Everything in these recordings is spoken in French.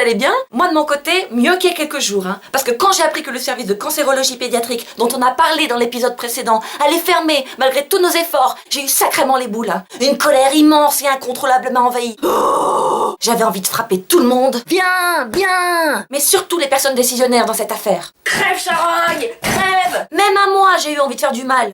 allez bien? Moi de mon côté, mieux qu'il y a quelques jours. Parce que quand j'ai appris que le service de cancérologie pédiatrique, dont on a parlé dans l'épisode précédent, allait fermer malgré tous nos efforts, j'ai eu sacrément les boules. Une colère immense et incontrôlable m'a envahi. Oh, j'avais envie de frapper tout le monde. Bien, bien. Mais surtout les personnes décisionnaires dans cette affaire. Crève, Charogne, crève. Même à moi, j'ai eu envie de faire du mal.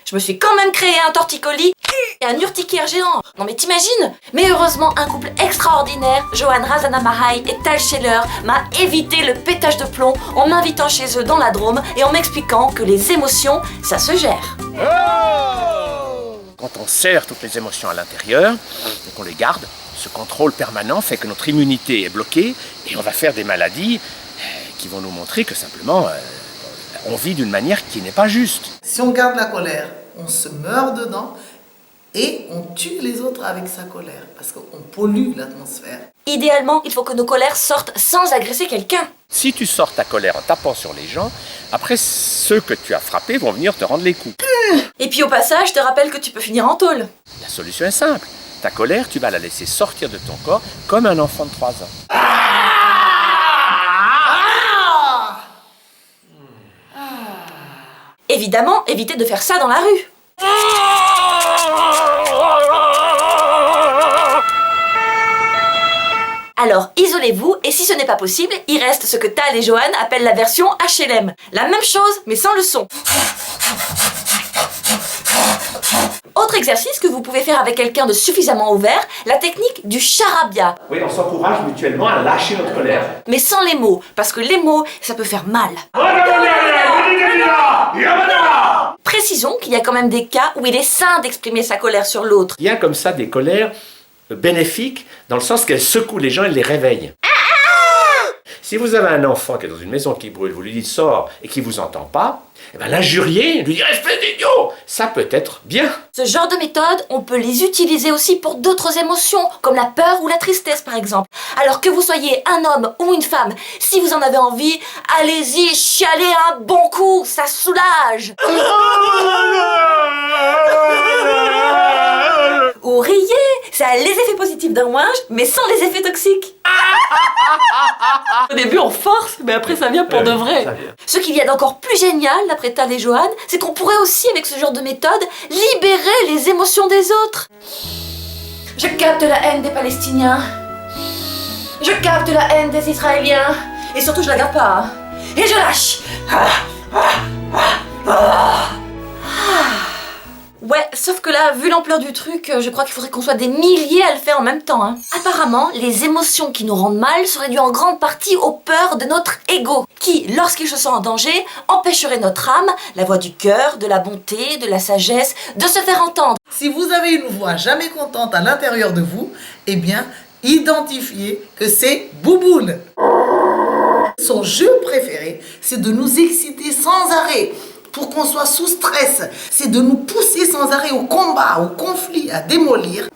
Je me suis quand même créé un torticolis et un urticaire géant. Non mais t'imagines? Mais heureusement, un couple extraordinaire, Johan Razanamahai et Tal Scheller, m'a évité le pétage de plomb en m'invitant chez eux dans la Drôme et en m'expliquant que les émotions, ça se gère. Quand on serre toutes les émotions à l'intérieur et qu'on les garde, ce contrôle permanent fait que notre immunité est bloquée et on va faire des maladies qui vont nous montrer que simplement on vit d'une manière qui n'est pas juste. Si on garde la colère, on se meurt dedans et on tue les autres avec sa colère parce qu'on pollue l'atmosphère. Idéalement, il faut que nos colères sortent sans agresser quelqu'un. Si tu sors ta colère en tapant sur les gens, après ceux que tu as frappés vont venir te rendre les coups. Et puis au passage, je te rappelle que tu peux finir en tôle. La solution est simple. Ta colère, tu vas la laisser sortir de ton corps comme un enfant de 3 ans. Évidemment, évitez de faire ça dans la rue. Alors, isolez-vous, et si ce n'est pas possible, il reste ce que Tal et Johan appellent la version HLM. La même chose, mais sans le son. Autre exercice que vous pouvez faire avec quelqu'un de suffisamment ouvert, la technique du charabia. Oui, on s'encourage mutuellement à lâcher notre colère. Mais sans les mots, parce que les mots, ça peut faire mal. Précisons qu'il y a quand même des cas où il est sain d'exprimer sa colère sur l'autre. Il y a comme ça des colères bénéfiques, dans le sens qu'elles secouent les gens et les réveillent. Si vous avez un enfant qui est dans une maison qui brûle, vous lui dites sors et qui ne vous entend pas, eh ben l'injurier, lui dire espèce d'idiot, ça peut être bien. Ce genre de méthode, on peut les utiliser aussi pour d'autres émotions, comme la peur ou la tristesse par exemple. Alors que vous soyez un homme ou une femme, si vous en avez envie, allez-y, chialez un bon coup, ça soulage. Ou riez, ça a les effets positifs d'un ouinge, mais sans les effets toxiques. Au début on force, mais après ça vient pour de vrai. Ce qu'il y a d'encore plus génial, d'après Tal et Johan, c'est qu'on pourrait aussi, avec ce genre de méthode, libérer les émotions des autres. Je capte la haine des Palestiniens. Je capte la haine des Israéliens. Et surtout, je la garde pas. Et je lâche. Ouais, sauf que là, vu l'ampleur du truc, je crois qu'il faudrait qu'on soit des milliers à le faire en même temps. Apparemment, les émotions qui nous rendent mal seraient dues en grande partie aux peurs de notre ego, qui, lorsqu'il se sent en danger, empêcherait notre âme, la voix du cœur, de la bonté, de la sagesse, de se faire entendre. Si vous avez une voix jamais contente à l'intérieur de vous, eh bien, identifiez que c'est Bouboule. Son jeu préféré, c'est de nous exciter sans arrêt. Pour qu'on soit sous stress, c'est de nous pousser sans arrêt au combat, au conflit, à démolir.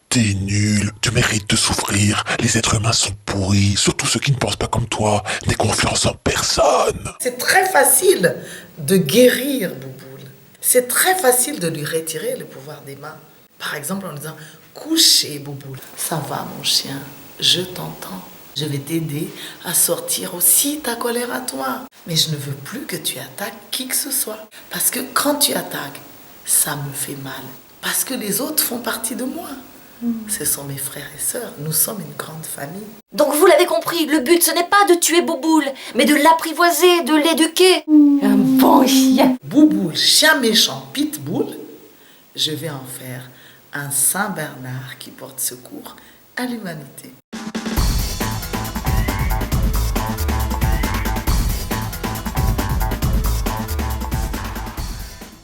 T'es nul, tu mérites de souffrir, les êtres humains sont pourris, surtout ceux qui ne pensent pas comme toi, n'aie confiance en personne. C'est très facile de guérir Bouboule. C'est très facile de lui retirer le pouvoir des mains. Par exemple en disant « Couchez Bouboule, ça va mon chien, je t'entends. Je vais t'aider à sortir aussi ta colère à toi. Mais je ne veux plus que tu attaques qui que ce soit. Parce que quand tu attaques, ça me fait mal. Parce que les autres font partie de moi. Ce sont mes frères et sœurs. Nous sommes une grande famille. » Donc vous l'avez compris, le but ce n'est pas de tuer Bouboule, mais de l'apprivoiser, de l'éduquer. Un bon chien. Bouboule, chien méchant, pitbull, je vais en faire un Saint Bernard qui porte secours à l'humanité.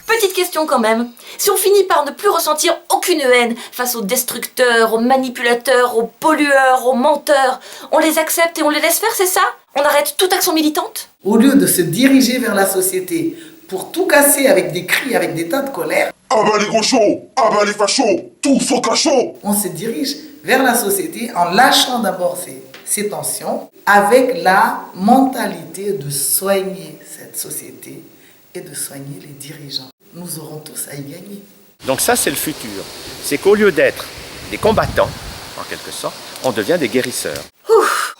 Petite question quand même, si on finit par ne plus ressentir aucune haine face aux destructeurs, aux manipulateurs, aux pollueurs, aux menteurs, on les accepte et on les laisse faire, c'est ça? On arrête toute action militante? Au lieu de se diriger vers la société pour tout casser avec des cris, avec des tas de colère, Ah bah les gauchos, ah bah les fachos, tous au cachot. on se dirige vers la société en lâchant d'abord ces tensions avec la mentalité de soigner cette société et de soigner les dirigeants. Nous aurons tous à y gagner. Donc ça, c'est le futur. C'est qu'au lieu d'être des combattants, en quelque sorte, on devient des guérisseurs.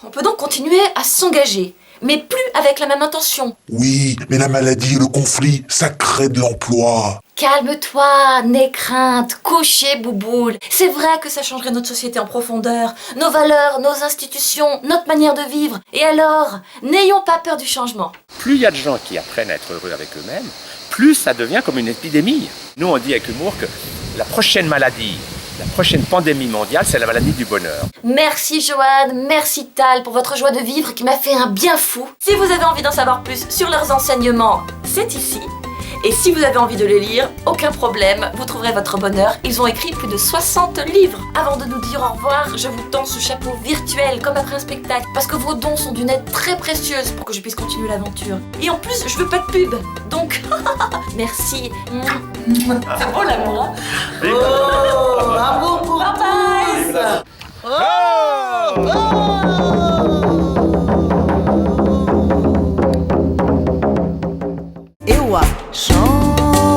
On peut donc continuer à s'engager, mais plus avec la même intention. Oui, mais la maladie et le conflit, ça crée de l'emploi. Calme-toi, n'aie crainte, couchez Bouboule. C'est vrai que ça changerait notre société en profondeur, nos valeurs, nos institutions, notre manière de vivre. Et alors, n'ayons pas peur du changement. Plus il y a de gens qui apprennent à être heureux avec eux-mêmes, plus ça devient comme une épidémie. Nous, on dit avec humour que la prochaine maladie, la prochaine pandémie mondiale, c'est la maladie du bonheur. Merci Joanne, merci Tal pour votre joie de vivre qui m'a fait un bien fou. Si vous avez envie d'en savoir plus sur leurs enseignements, c'est ici. Et si vous avez envie de les lire, aucun problème, vous trouverez votre bonheur. Ils ont écrit plus de 60 livres. Avant de nous dire au revoir, je vous tends ce chapeau virtuel comme après un spectacle, parce que vos dons sont d'une aide très précieuse pour que je puisse continuer l'aventure. Et en plus, je veux pas de pub. Donc, merci. C'est beau l'amour, hein? Oh, amour pour Bye bye. Ewa, chante.